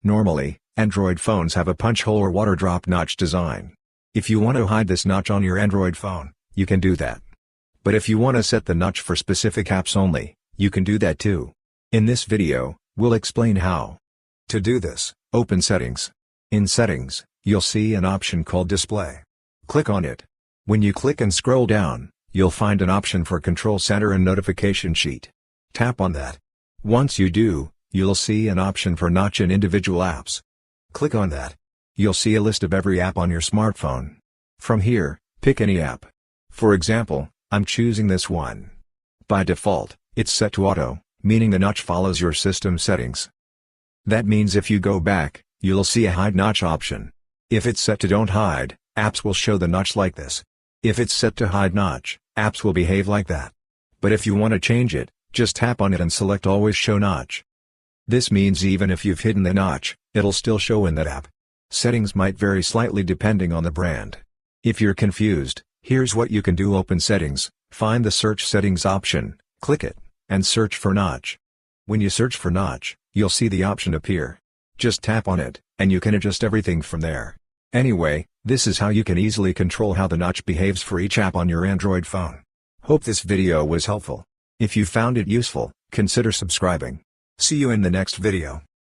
Normally, Android phones have a punch hole or water drop notch design. If you want to hide this notch on your Android phone, you can do that. But if you want to set the notch for specific apps only, you can do that too. In this video, we'll explain how. To do this, open Settings. In Settings, you'll see an option called Display. Click on it. When you click and scroll down, you'll find an option for Control Center and Notification Sheet. Tap on that. Once you do, you'll see an option for Notch in individual apps. Click on that. You'll see a list of every app on your smartphone. From here, pick any app. For example, I'm choosing this one. By default, it's set to auto, meaning the notch follows your system settings. That means if you go back, you'll see a hide notch option. If it's set to don't hide, apps will show the notch like this. If it's set to hide notch, apps will behave like that. But if you want to change it, just tap on it and select always show notch. This means even if you've hidden the notch, it'll still show in that app. Settings might vary slightly depending on the brand. If you're confused, here's what you can do. Open Settings, find the Search Settings option, click it, and search for notch. When you search for notch, you'll see the option appear. Just tap on it, and you can adjust everything from there. Anyway, this is how you can easily control how the notch behaves for each app on your Android phone. Hope this video was helpful. If you found it useful, consider subscribing. See you in the next video.